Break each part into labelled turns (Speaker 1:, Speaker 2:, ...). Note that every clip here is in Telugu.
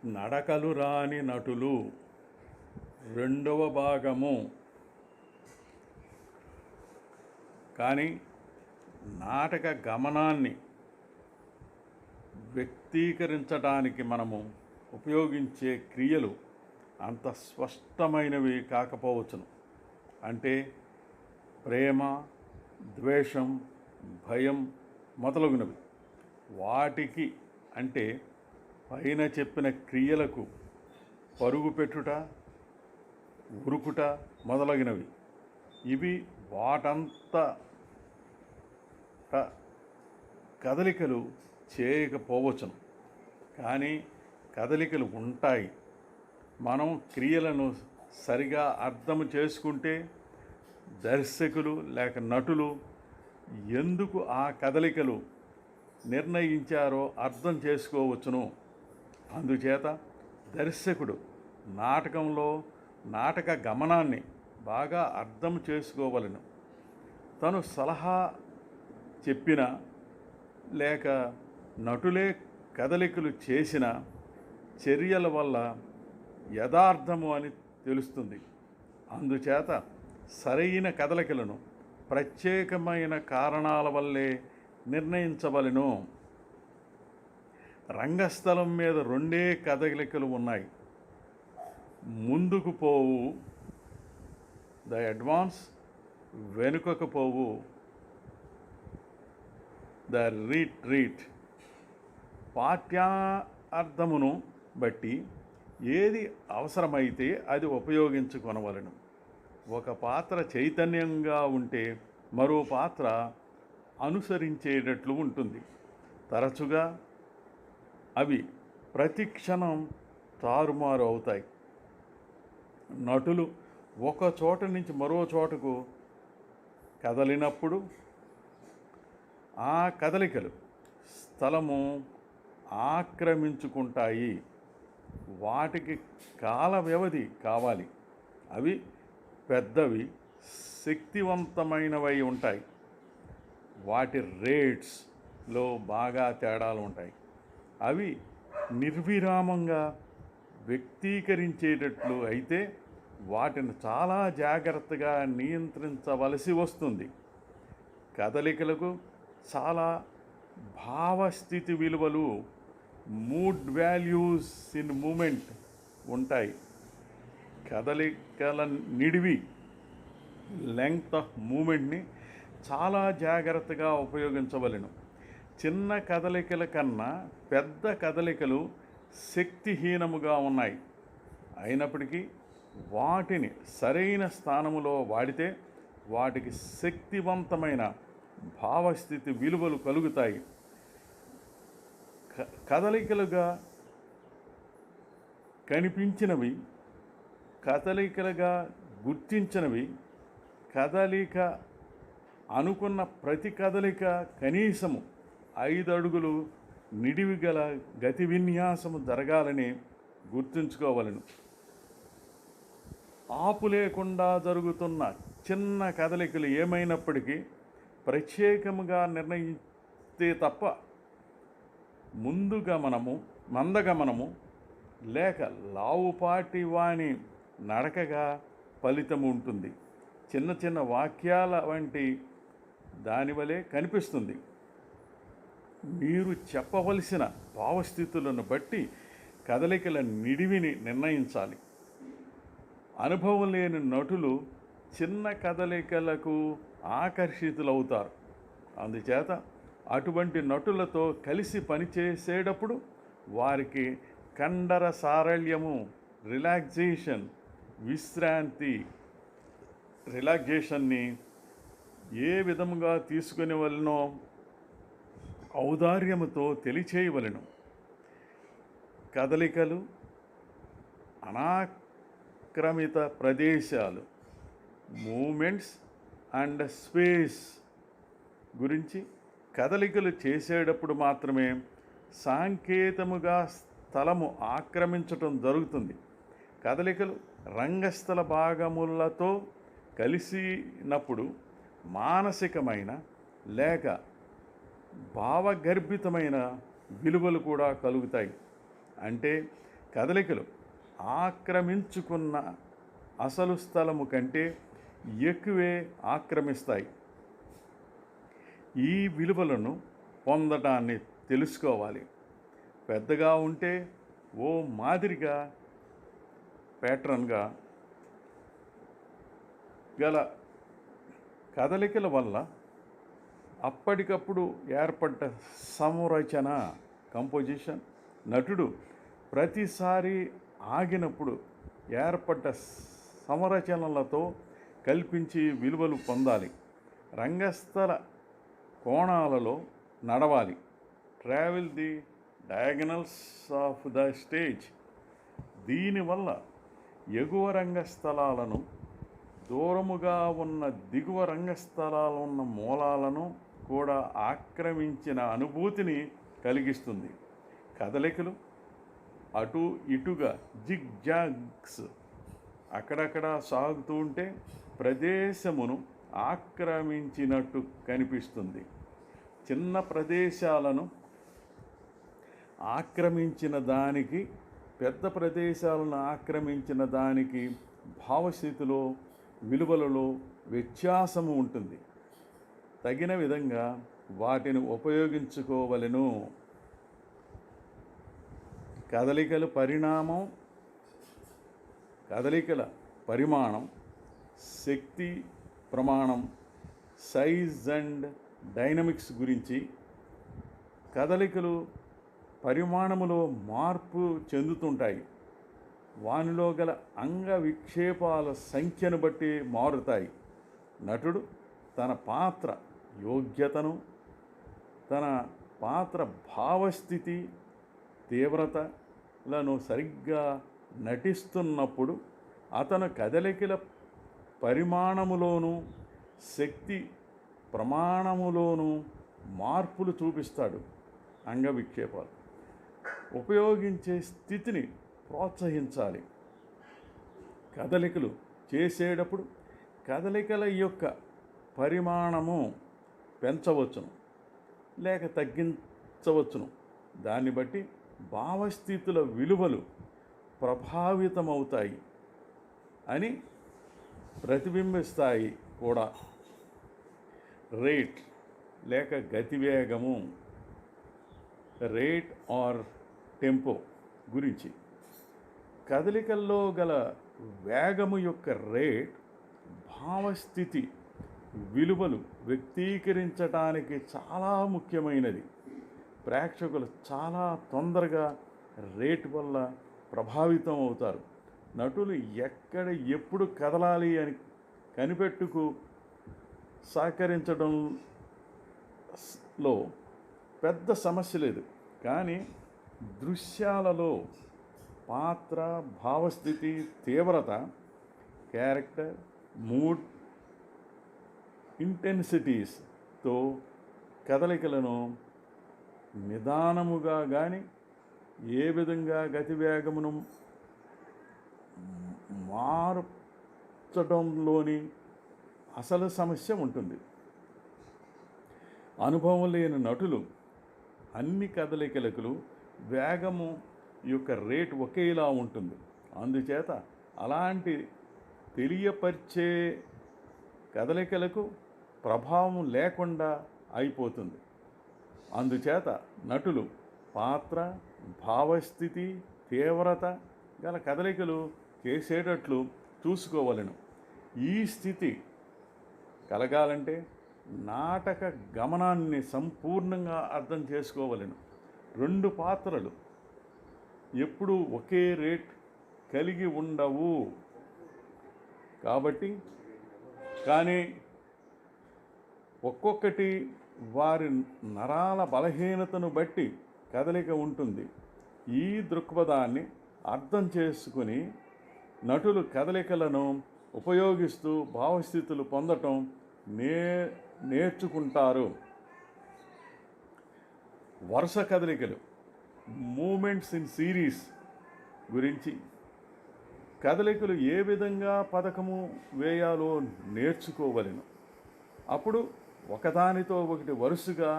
Speaker 1: నడకలు రాని నటులు రెండవ భాగము. కానీ నాటక గమనాన్ని వ్యక్తీకరించడానికి మనము ఉపయోగించే క్రియలు అంత స్పష్టమైనవి కాకపోవచ్చును. అంటే ప్రేమ, ద్వేషం, భయం మొదలగునవి. వాటికి అంటే పైన చెప్పిన క్రియలకు పరుగు పెట్టుట, ఉరుకుట మొదలగినవి. ఇవి వాటంత కదలికలు చేయకపోవచ్చును, కానీ కదలికలు ఉంటాయి. మనం క్రియలను సరిగా అర్థం చేసుకుంటే దర్శకులు లేక నటులు ఎందుకు ఆ కదలికలు నిర్ణయించారో అర్థం చేసుకోవచ్చును. అందుచేత దర్శకుడు నాటకంలో నాటక గమనాన్ని బాగా అర్థం చేసుకోవలను. తను సలహా చెప్పిన లేక నటులే కదలికలు చేసిన చర్యల వల్ల యథార్థము అని తెలుస్తుంది. అందుచేత సరైన కదలికలను ప్రత్యేకమైన కారణాల వల్లే నిర్ణయించవలెను. రంగస్థలం మీద రెండే కదలికలు ఉన్నాయి. ముందుకు పోవు ద అడ్వాన్స్, వెనుకకు పోవు ద రీట్రీట్. పాఠ్యార్థమును బట్టి ఏది అవసరమైతే అది ఉపయోగించుకొనవలెను. ఒక పాత్ర చైతన్యంగా ఉంటే మరో పాత్ర అనుసరించేటట్లు ఉంటుంది. తరచుగా అవి ప్రతి క్షణం తారుమారు అవుతాయి. నటులు ఒక చోట నుంచి మరో చోటకు కదలినప్పుడు ఆ కదలికలు స్థలము ఆక్రమించుకుంటాయి. వాటికి కాల వ్యవధి కావాలి. అవి పెద్దవి, శక్తివంతమైనవై ఉంటాయి. వాటి రేట్స్లో బాగా తేడాలు ఉంటాయి. అవి నిర్విరామంగా వ్యక్తీకరించేటట్లు అయితే వాటిని చాలా జాగ్రత్తగా నియంత్రించవలసి వస్తుంది. కదలికలకు చాలా భావస్థితి విలువలు, మూడ్ వాల్యూస్ ఇన్ మూమెంట్ ఉంటాయి. కదలికల నిడివి, లెంగ్త్ ఆఫ్ మూమెంట్ని చాలా జాగ్రత్తగా ఉపయోగించవలెను. చిన్న కదలికల కన్నా పెద్ద కదలికలు శక్తిహీనముగా ఉన్నాయి. అయినప్పటికీ వాటిని సరైన స్థానములో వాడితే వాటికి శక్తివంతమైన భావస్థితి విలువలు కలుగుతాయి. కదలికలుగా కనిపించినవి, కదలికలుగా గుర్తించినవి, కదలిక అనుకున్న ప్రతి కదలిక కనీసము 5 అడుగులు నిడివి గల గతి విన్యాసము జరగాలని గుర్తుంచుకోవలను. ఆపు లేకుండా జరుగుతున్న చిన్న కదలికలు ఏమైనప్పటికీ ప్రత్యేకముగా నిర్ణయిస్తే తప్ప మందగమనము లేక లావుపాటి వాని నడకగా ఫలితం ఉంటుంది. చిన్న చిన్న వాక్యాల వంటి దానివలే కనిపిస్తుంది. మీరు చెప్పవలసిన భావస్థితులను బట్టి కదలికల నిడివిని నిర్ణయించాలి. అనుభవం లేని నటులు చిన్న కదలికలకు ఆకర్షితులవుతారు. అందుచేత అటువంటి నటులతో కలిసి పనిచేసేటప్పుడు వారికి కండర సారళ్యము, రిలాక్సేషన్ని ఏ విధముగా తీసుకునే వలనో ఔదార్యముతో తెలియచేయవలెను. కదలికలు, అనాక్రమిత ప్రదేశాలు, మూమెంట్స్ అండ్ స్పేస్ గురించి కదలికలు చేసేటప్పుడు మాత్రమే సాంకేతముగా స్థలము ఆక్రమించటం జరుగుతుంది. కదలికలు రంగస్థల భాగములతో కలిసినప్పుడు మానసికమైన లేక భావగర్భితమైన విలువలు కూడా కలుగుతాయి. అంటే కదలికలు ఆక్రమించుకున్న అసలు స్థలము కంటే ఎక్కువే ఆక్రమిస్తాయి. ఈ విలువలను పొందటాన్ని తెలుసుకోవాలి. పెద్దగా ఉంటే ఓ మాదిరిగా ప్యాటర్న్గా గల కదలికల వల్ల అప్పటికప్పుడు ఏర్పడ్డ సంరచన కంపోజిషన్ నటుడు ప్రతిసారి ఆగినప్పుడు ఏర్పడ్డ సంరచనలతో కల్పించి విలువలు పొందాలి. రంగస్థల కోణాలలో నడవాలి. Travel the diagonals of the stage. దీనివల్ల ఎగువ రంగస్థలాలను దూరముగా ఉన్న దిగువ రంగస్థలాలు ఉన్న మూలాలను కూడా ఆక్రమించిన అనుభూతిని కలిగిస్తుంది. కదలికలు అటు ఇటుగా జిగ్జాగ్స్ అక్కడక్కడ సాగుతూ ఉంటే ప్రదేశమును ఆక్రమించినట్టు కనిపిస్తుంది. చిన్న ప్రదేశాలను ఆక్రమించిన దానికి పెద్ద ప్రదేశాలను ఆక్రమించిన దానికి భావస్థితిలో విలువలలో వ్యత్యాసము ఉంటుంది. తగిన విధంగా వాటిని ఉపయోగించుకోవలెను. కదలికల పరిమాణం, శక్తి ప్రమాణం, సైజ్ అండ్ డైనమిక్స్ గురించి. కదలికలు పరిమాణములో మార్పు చెందుతుంటాయి. వానిలో గల అంగ విక్షేపాల సంఖ్యను బట్టి మారుతాయి. నటుడు తన పాత్ర యోగ్యతను, తన పాత్ర భావస్థితి, తీవ్రతలను సరిగ్గా నటిస్తున్నప్పుడు అతను కదలికల పరిమాణములోనూ శక్తి ప్రమాణములోనూ మార్పులు చూపిస్తాడు. అంగ విక్షేపాలు ఉపయోగించే స్థితిని ప్రోత్సహించాలి. కదలికలు చేసేటప్పుడు కదలికల యొక్క పరిమాణము పెంచవచ్చును లేక తగ్గించవచ్చును. దాన్ని బట్టి భావస్థితుల విలువలు ప్రభావితమవుతాయి అని ప్రతిబింబిస్తాయి కూడా. రేట్ లేక గతివేగము, రేట్ ఆర్ టెంపో గురించి. కదలికల్లో గల వేగము యొక్క రేట్ భావస్థితి విలువలు వ్యక్తీకరించడానికి చాలా ముఖ్యమైనది. ప్రేక్షకులు చాలా తొందరగా రేట్ వల్ల ప్రభావితం అవుతారు. నటులు ఎక్కడ ఎప్పుడు కదలాలి అని కనిపెట్టుకు సహకరించడంలో పెద్ద సమస్య లేదు. కానీ దృశ్యాలలో పాత్ర భావస్థితి, తీవ్రత, క్యారెక్టర్, మూడ్, ఇంటెన్సిటీస్తో కదలికలను నిదానముగా కానీ ఏ విధంగా గతివేగమును మార్చడంలోని అసలు సమస్య ఉంటుంది. అనుభవం లేని నటులు అన్ని కదలికలకు వేగము యొక్క రేటు ఒకేలా ఉంటుంది. అందుచేత అలాంటి తెలియపరిచే కదలికలకు ప్రభావం లేకుండా అయిపోతుంది. అందుచేత నటులు పాత్ర భావస్థితి తీవ్రత గల కదలికలు చేసేటట్లు చూసుకోవలెను. ఈ స్థితి కలగాలంటే నాటక గమనాన్ని సంపూర్ణంగా అర్థం చేసుకోవలెను. రెండు పాత్రలు ఎప్పుడూ ఒకే రేట్ కలిగి ఉండవు కాబట్టి, కానీ ఒక్కొక్కటి వారి నరాల బలహీనతను బట్టి కదలిక ఉంటుంది. ఈ దృక్పథాన్ని అర్థం చేసుకుని నటులు కదలికలను ఉపయోగిస్తూ భావస్థితులు పొందటం నేర్చుకుంటారు. వరుస కదలికలు మూమెంట్స్ ఇన్ సిరీస్ గురించి. కదలికలు ఏ విధంగా పథకము వేయాలో నేర్చుకోవలెను. అప్పుడు ఒకదానితో ఒకటి వరుసగా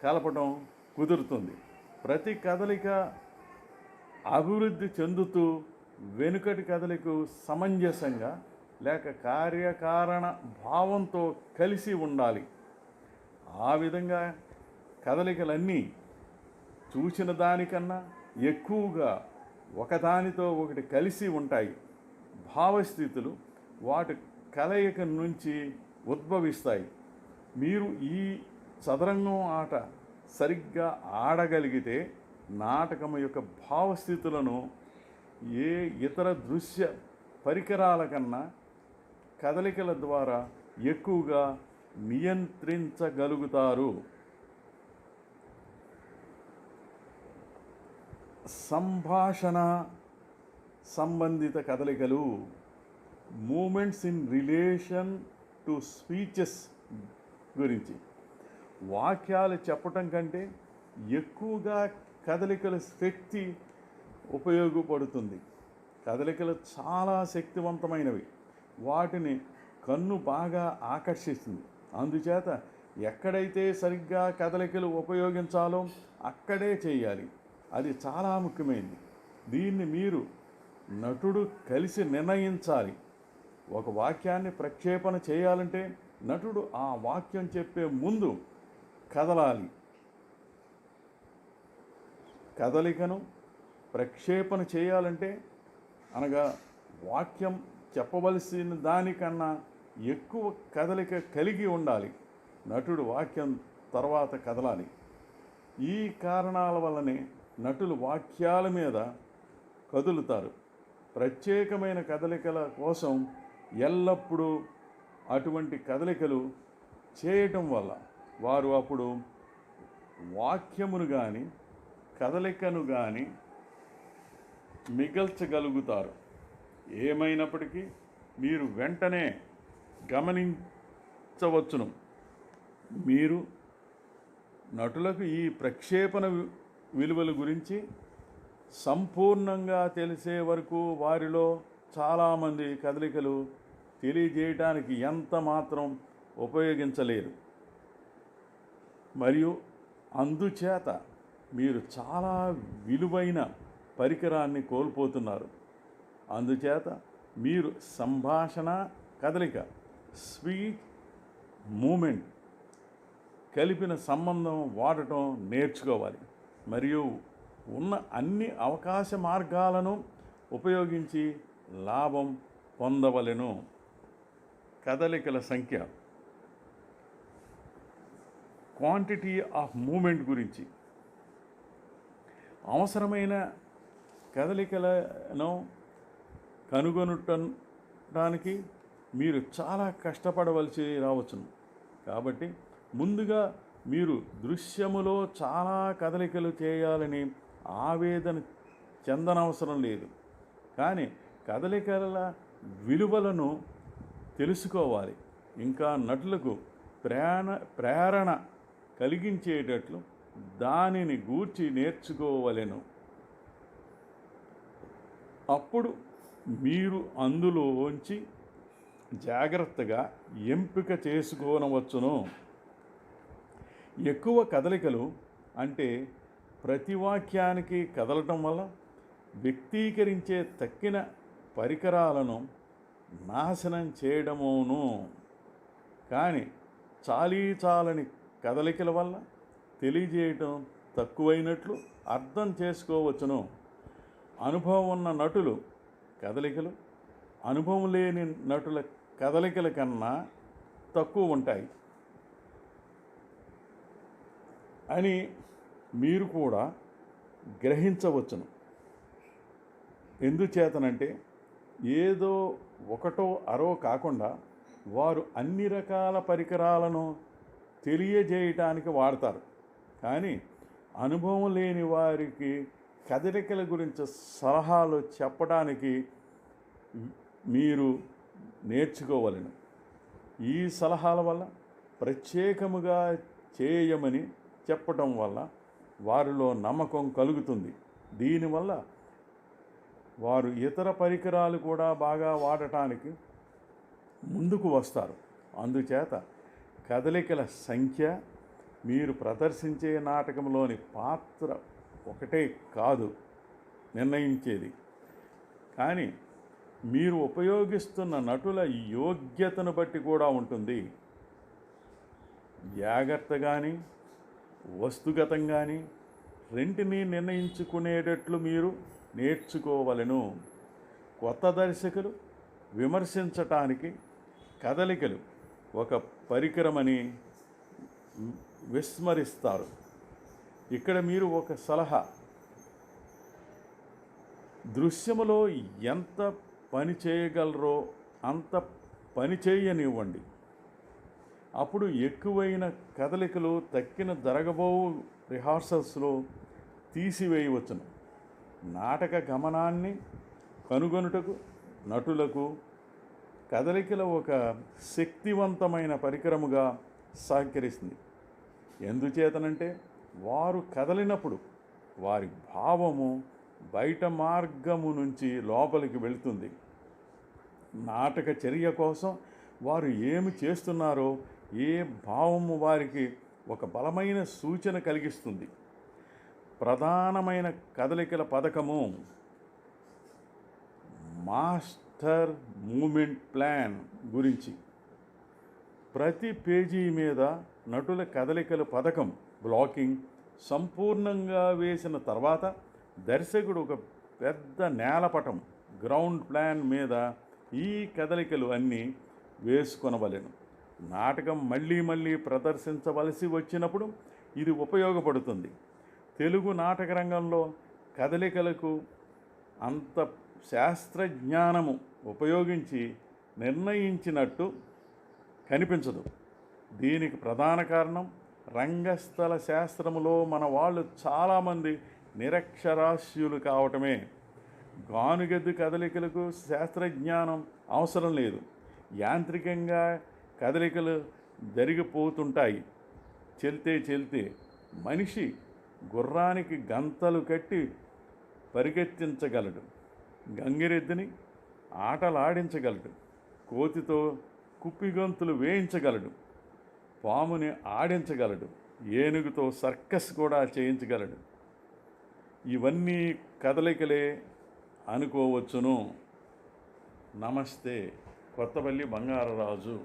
Speaker 1: కలపడం కుదురుతుంది. ప్రతి కదలిక అభివృద్ధి చెందుతూ వెనుకటి కదలికకు సమంజసంగా లేక కార్యకారణ భావంతో కలిసి ఉండాలి. ఆ విధంగా కదలికలన్నీ చూసిన దానికన్నా ఎక్కువగా ఒకదానితో ఒకటి కలిసి ఉంటాయి. భావస్థితులు వాటి కలయిక నుంచి ఉద్భవిస్తాయి. మీరు ఈ చదరంగం ఆట సరిగ్గా ఆడగలిగితే నాటకం యొక్క భావస్థితులను ఏ ఇతర దృశ్య పరికరాల కన్నా కదలికల ద్వారా ఎక్కువగా నియంత్రించగలుగుతారు. సంభాషణ సంబంధిత కదలికలు, moments in relation to speeches గురించి. వాక్యాలు చెప్పటం కంటే ఎక్కువగా కదలికల శక్తి ఉపయోగపడుతుంది. కదలికలు చాలా శక్తివంతమైనవి. వాటిని కన్ను బాగా ఆకర్షిస్తుంది. అందుచేత ఎక్కడైతే సరిగ్గా కదలికలు ఉపయోగించాలో అక్కడే చేయాలి. అది చాలా ముఖ్యమైనది. దీన్ని మీరు నటుడు కలిసి నిర్ణయించాలి. ఒక వాక్యాన్ని ప్రక్షేపణ చేయాలంటే నటుడు ఆ వాక్యం చెప్పే ముందు కదలాలి. కదలికను ప్రక్షేపణ చేయాలంటే అనగా వాక్యం చెప్పవలసిన దానికన్నా ఎక్కువ కదలిక కలిగి ఉండాలి. నటుడు వాక్యం తర్వాత కదలాలి. ఈ కారణాల వల్లనే నటులు వాక్యాల మీద కదులుతారు. ప్రత్యేకమైన కదలికల కోసం ఎల్లప్పుడూ అటువంటి కదలికలు చేయటం వల్ల వారు అప్పుడు వాక్యమును కానీ కదలికను కానీ మిగల్చగలుగుతారు. ఏమైనప్పటికీ మీరు వెంటనే గమనించవచ్చును, మీరు నటులకు ఈ ప్రక్షేపణ విలువల గురించి సంపూర్ణంగా తెలిసే వరకు వారిలో చాలామంది కదలికలు తెలియజేయడానికి ఎంత మాత్రం ఉపయోగించలేరు. మరియు అందుచేత మీరు చాలా విలువైన పరికరాన్ని కోల్పోతున్నారు. అందుచేత మీరు సంభాషణ కదలిక, స్పీచ్ మూమెంట్ కలిపిన సంబంధం వాడటం నేర్చుకోవాలి. మరియు ఉన్న అన్ని అవకాశ మార్గాలను ఉపయోగించి లాభం పొందవలెను. కదలికల సంఖ్య, క్వాంటిటీ ఆఫ్ మూమెంట్ గురించి. అవసరమైన కదలికలను కనుగొనటానికి మీరు చాలా కష్టపడవలసి రావచ్చును. కాబట్టి ముందుగా మీరు దృశ్యములో చాలా కదలికలు చేయాలని ఆవేదన చెందనవసరం లేదు. కానీ కదలికల విలువలను తెలుసుకోవాలి. ఇంకా నటులకు ప్రేరణ కలిగించేటట్లు దానిని గూర్చి నేర్చుకోవలెను. అప్పుడు మీరు అందులోంచి జాగ్రత్తగా ఎంపిక చేసుకోనవచ్చును. ఎక్కువ కదలికలు అంటే ప్రతి వాక్యానికి కదలటం వల్ల వ్యక్తీకరించే తక్కిన పరికరాలను నాశనం చేయడమును. కానీ చాలని కదలికల వల్ల తెలియజేయటం తక్కువైనట్లు అర్థం చేసుకోవచ్చును. అనుభవం ఉన్న నటులు కదలికలు అనుభవం లేని నటుల కదలికల కన్నా తక్కువ ఉంటాయి అని మీరు కూడా గ్రహించవచ్చును. ఎందుచేతనంటే ఏదో ఒకటో అరో కాకుండా వారు అన్ని రకాల పరికరాలను తెలియజేయటానికి వాడతారు. కానీ అనుభవం లేని వారికి కదలికల గురించి సలహాలు చెప్పడానికి మీరు నేర్చుకోవలెను. ఈ సలహాల వల్ల ప్రత్యేకముగా చేయమని చెప్పటం వల్ల వారిలో నమ్మకం కలుగుతుంది. దీనివల్ల వారు ఇతర పరికరాలు కూడా బాగా వాడటానికి ముందుకు వస్తారు. అందుచేత కదలికల సంఖ్య మీరు ప్రదర్శించే నాటకంలోని పాత్ర ఒకటే కాదు, నిర్ణయించేది. కానీ మీరు ఉపయోగిస్తున్న నటుల యోగ్యతను బట్టి కూడా ఉంటుంది. జాగ్రత్త కానీ వస్తుగతం కానీ రెంటిని నిర్ణయించుకునేటట్లు మీరు నేర్చుకోవలను. కొత్త దర్శకులు విమర్శించటానికి కదలికలు ఒక పరికరమని విస్మరిస్తారు. ఇక్కడ మీరు ఒక సలహా, దృశ్యములో ఎంత పని చేయగలరో అంత పని చేయనివ్వండి. అప్పుడు ఎక్కువైన కదలికలు తక్కిన జరగబో రిహార్సల్స్లో తీసివేయవచ్చును. నాటక గమనాన్ని కనుగొనుటకు నటులకు కదలికల ఒక శక్తివంతమైన పరికరముగా సహకరిస్తుంది. ఎందుచేతనంటే వారు కదలినప్పుడు వారి భావము బయట మార్గము నుంచి లోపలికి వెళుతుంది. నాటక చర్య కోసం వారు ఏమి చేస్తున్నారో ఏ భావము వారికి ఒక బలమైన సూచన కలిగిస్తుంది. ప్రధానమైన కదలికల పథకము మాస్టర్ మూమెంట్ ప్లాన్ గురించి. ప్రతి పేజీ మీద నటుల కదలికల పథకం బ్లాకింగ్ సంపూర్ణంగా వేసిన తర్వాత దర్శకుడు ఒక పెద్ద నేలపటం గ్రౌండ్ ప్లాన్ మీద ఈ కదలికలు అన్నీ వేసుకొనవలెను. నాటకం మళ్ళీ మళ్ళీ ప్రదర్శించవలసి వచ్చినప్పుడు ఇది ఉపయోగపడుతుంది. తెలుగు నాటక రంగంలో కదలికలకు అంత శాస్త్రజ్ఞానము ఉపయోగించి నిర్ణయించినట్టు కనిపించదు. దీనికి ప్రధాన కారణం రంగస్థల శాస్త్రములో మన వాళ్ళు చాలామంది నిరక్షరాస్యులు కావటమే. గానుగెద్దు కదలికలకు శాస్త్రజ్ఞానం అవసరం లేదు. యాంత్రికంగా కదలికలు జరిగిపోతుంటాయి. చెల్తే మనిషి గుర్రానికి గంతలు కట్టి పరిగెత్తించగలడు, గంగిరెద్దుని ఆటలాడించగలడు, కోతితో కుప్పిగంతులు వేయించగలడు, పాముని ఆడించగలడు, ఏనుగుతో సర్కస్ కూడా చేయించగలడు. ఇవన్నీ కదలికలే అనుకోవచ్చును. నమస్తే. కొత్తపల్లి బంగారరాజు.